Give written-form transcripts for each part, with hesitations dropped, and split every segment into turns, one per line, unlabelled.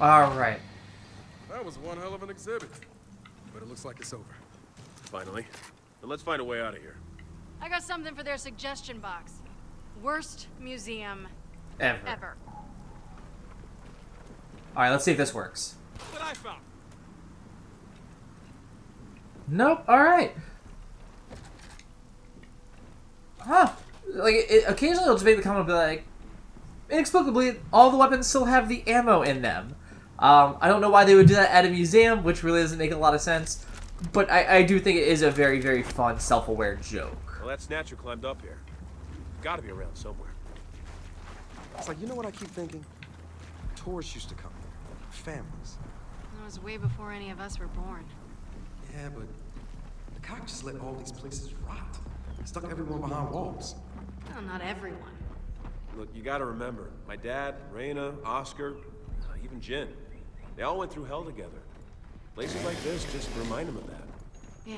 Alright.
That was one hell of an exhibit. But it looks like it's over. Finally. Then let's find a way out of here.
I got something for their suggestion box. Worst museum
Ever. Alright, let's see if this works.
What I found.
Nope, alright. Huh. Like, occasionally it'll just make the comment be like, inexplicably, all the weapons still have the ammo in them. I don't know why they would do that at a museum, which really doesn't make a lot of sense. But I do think it is a very, very fun, self-aware joke.
Well, that snatcher climbed up here. Gotta be around somewhere. It's like, you know what I keep thinking? Tourists used to come here. Families.
That was way before any of us were born.
Yeah, but the cops just let all these places rot. Stuck everyone behind walls.
Well, not everyone.
Look, you gotta remember, my dad, Raina, Oscar, even Jen, they all went through hell together. Places like this just remind them of that.
Yeah.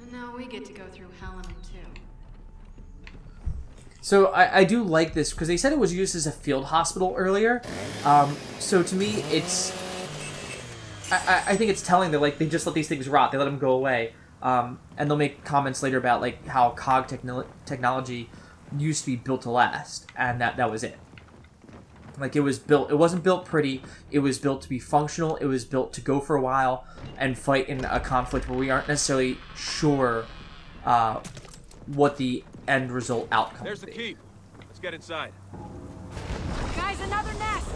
And now we get to go through hell in them too.
So I do like this, because they said it was used as a field hospital earlier. So to me, it's... I think it's telling that, like, they just let these things rot. They let them go away. And they'll make comments later about, like, how COG technology used to be built to last. And that was it. Like, it was built... It wasn't built pretty. It was built to be functional. It was built to go for a while and fight in a conflict where we aren't necessarily sure what the end result outcome
There's the
would be.
key. Let's get inside.
Guys, another nest!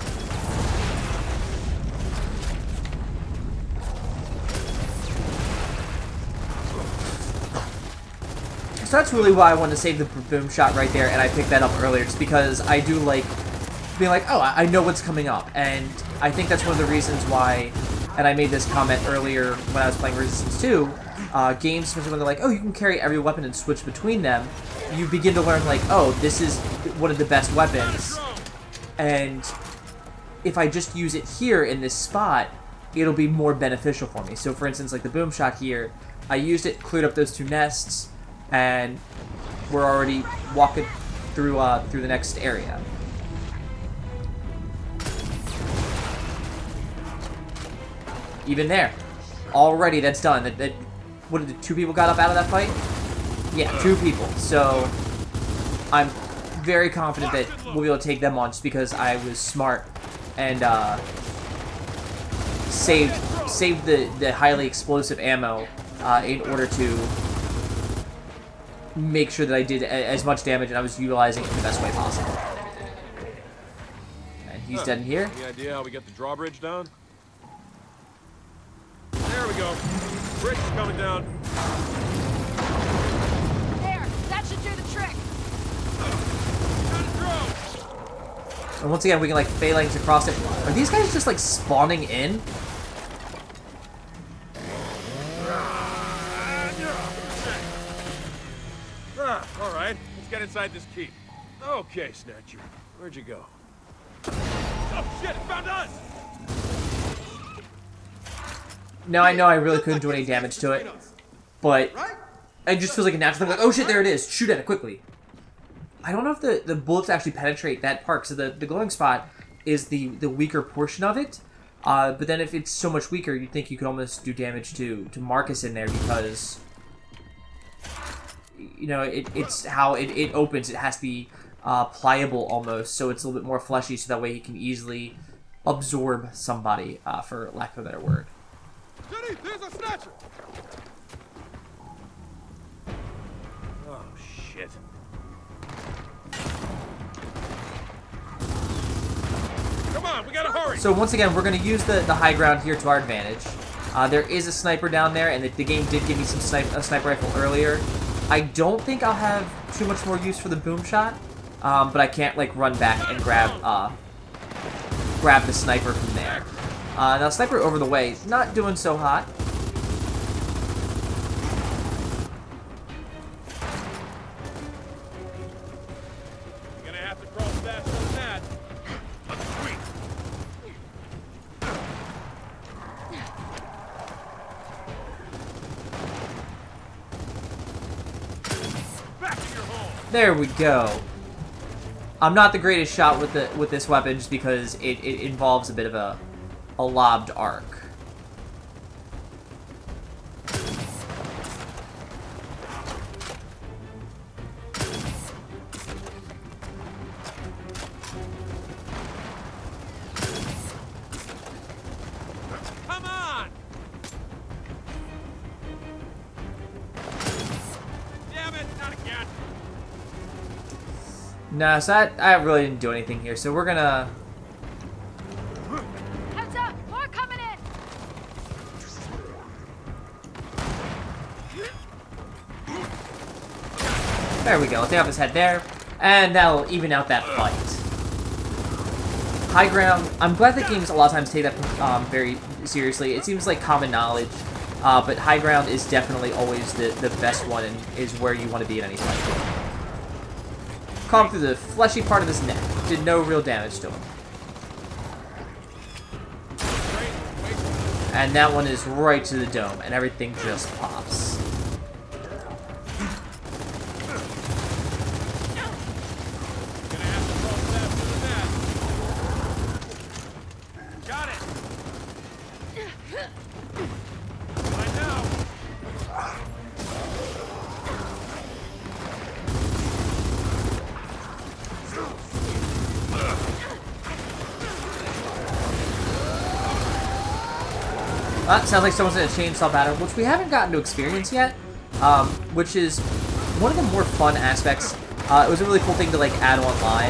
So that's really why I wanted to save the boom shot right there, and I picked that up earlier, just because I do like being like, oh, I know what's coming up, and I think that's one of the reasons why, and I made this comment earlier when I was playing Resistance 2, games, especially when they're like, oh, you can carry every weapon and switch between them, you begin to learn, like, oh, this is one of the best weapons, and if I just use it here in this spot, it'll be more beneficial for me. So, for instance, like the boom shot here, I used it, cleared up those two nests, and we're already walking through the next area. Even there, already that's done. What did the 2 people got up out of that fight? Yeah, 2 people. So I'm very confident that we'll be able to take them on just because I was smart and saved the highly explosive ammo in order to make sure that I did as much damage and I was utilizing it in the best way possible. And he's dead in here.
Any idea how we get the drawbridge down? There we go. Bridge is coming down.
There! That should do the trick!
And once again, we can like phalanx across it. Are these guys just like spawning in?
Alright, let's get inside this keep. Okay, Snatcher. Where'd you go? Oh shit, it found us!
Now I know I really couldn't do any damage to it, but it just feels like a natural thing. Like, oh shit, there it is. Shoot at it quickly. I don't know if the bullets actually penetrate that part. So the glowing spot is the weaker portion of it. But then if it's so much weaker, you'd think you could almost do damage to Marcus in there because, you know, it's how it opens. It has to be pliable almost, so it's a little bit more fleshy, so that way he can easily absorb somebody, for lack of a better word.
Jenny, there's a snatcher! Oh, shit. Come on, we gotta hurry!
So once again, we're going to use the high ground here to our advantage. There is a sniper down there, and the game did give me some a sniper rifle earlier. I don't think I'll have too much more use for the boom shot, but I can't like run back and grab the sniper from there. Now sniper over the way, not doing so hot.
You're gonna have to crawl faster than that. Sweet. Back to your home.
There we go. I'm not the greatest shot with this weapon just because it involves a bit of a a lobbed arc.
Come on! Damn it, not again!
Nah, so I really didn't do anything here, so we're gonna...
Heads up! More coming in!
There we go. Let's take off his head there. And that'll even out that fight. High ground. I'm glad that games a lot of times take that very seriously. It seems like common knowledge. But high ground is definitely always the best one and is where you want to be in any fight. Caught him through the fleshy part of his neck. Did no real damage to him. And that one is right to the dome, and everything just pops.
Got it! I know!
Sounds like someone's in a chainsaw battle, which we haven't gotten to experience yet, which is one of the more fun aspects. It was a really cool thing to like add online.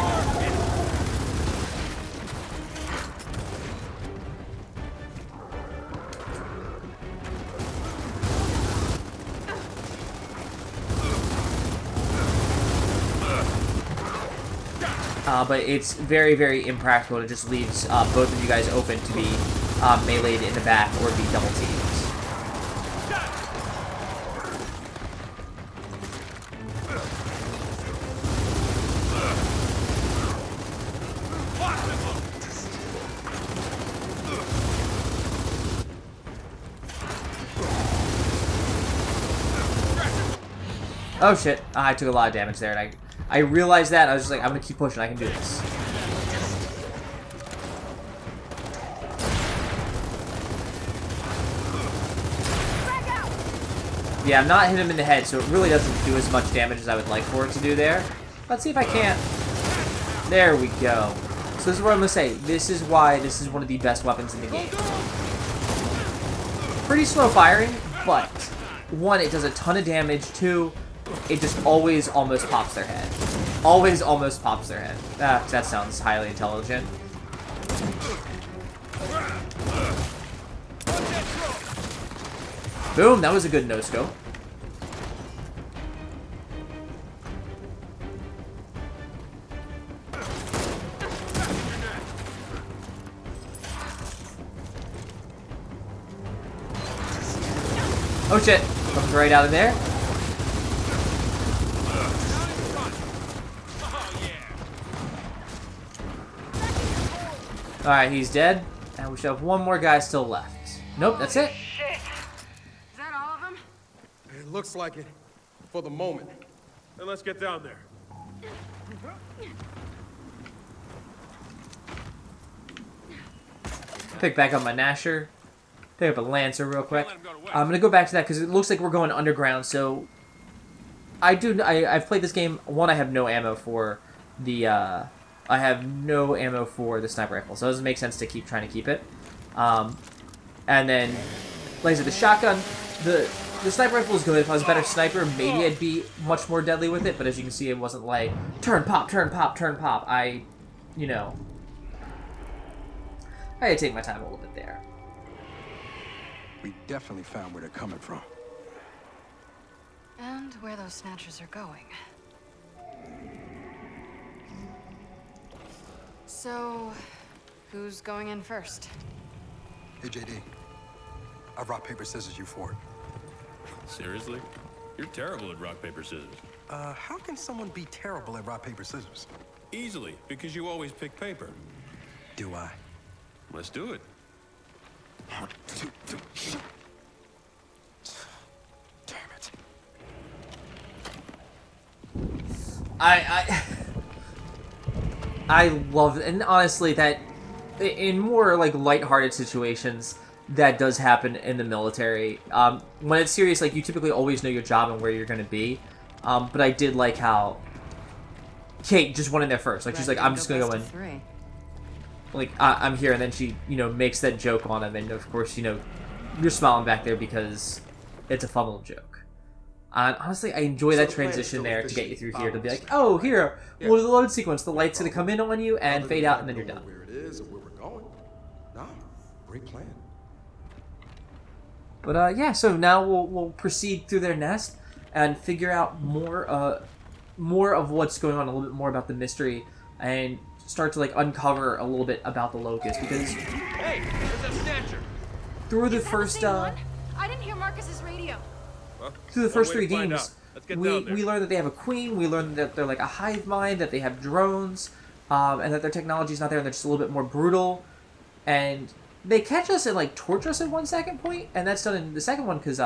But it's very, very impractical. It just leaves both of you guys open to be meleeed in the back or be double teamed. Oh shit, I took a lot of damage there, and I realized that, I was just like, I'm gonna keep pushing, I can do this. Yeah, I'm not hitting him in the head, so it really doesn't do as much damage as I would like for it to do there. Let's see if I can't. There we go. So this is what I'm gonna say. This is why this is one of the best weapons in the game. Pretty slow firing, but one, it does a ton of damage. Two, it just always almost pops their head. Always almost pops their head. That sounds highly intelligent. Boom, that was a good no-scope. Oh shit, comes right out of there. Alright, he's dead. And we should have one more guy still left. Nope, that's it.
Shit! Is that all of them?
It looks like it, for the moment.
Then let's get down there.
Pick back up my Nasher. Pick up a Lancer real quick. I'm gonna go back to that because it looks like we're going underground. So I've played this game. One, I have no ammo for the sniper rifle, so it doesn't make sense to keep trying to keep it. And then, like I said, the shotgun, the sniper rifle is good. If I was a better sniper, maybe I'd be much more deadly with it. But as you can see, it wasn't like turn, pop, turn, pop, turn, pop. I had to take my time a little bit there.
We definitely found where they're coming from.
And where those snatchers are going. So, who's going in first?
Hey, JD. I rock, paper, scissors you for it.
Seriously? You're terrible at rock, paper, scissors.
How can someone be terrible at rock, paper, scissors?
Easily, because you always pick paper.
Do I?
Let's do it.
1, 2, 3. Damn it.
I love it, and honestly, that in more like lighthearted situations, that does happen in the military. When it's serious, like you typically always know your job and where you're going to be. But I did like how Kate just went in there first. Like she's like, I'm just going to go in. Like I'm here, and then she makes that joke on him, and of course you're smiling back there because it's a fun little joke. And honestly, I enjoy that transition there to get you through here to be like, oh, here, well, the load sequence, the light's gonna come in on you and fade out, and then you're done.
Where it is and where we're going. Nah, great plan.
But yeah, so now we'll proceed through their nest and figure out more of what's going on, a little bit more about the mystery, and start to like uncover a little bit about the locust because
Hey, there's a snatcher.
through the
Is that
first
same one? I didn't hear Marcus's radio.
Well,
through the first
one way
3
to find
games,
out. Let's get down there.
we learn that they have a queen, we learn that they're like a hive mind, that they have drones, and that their technology's not there, and they're just a little bit more brutal. And they catch us and like torture us at 1 second point, and that's done in the second one because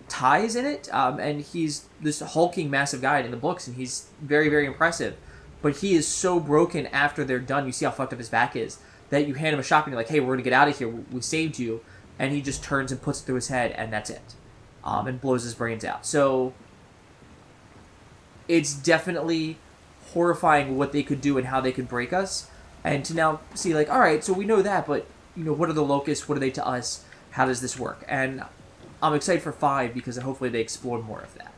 Ty's in it, and he's this hulking massive guy in the books, and he's very, very impressive. But he is so broken after they're done, you see how fucked up his back is, that you hand him a shotgun, you're like, hey, we're gonna get out of here, we saved you, and he just turns and puts it through his head, and that's it. And blows his brains out. So it's definitely horrifying what they could do and how they could break us. And to now see, like, all right, so we know that, but what are the locusts? What are they to us? How does this work? And I'm excited for 5 because hopefully they explore more of that.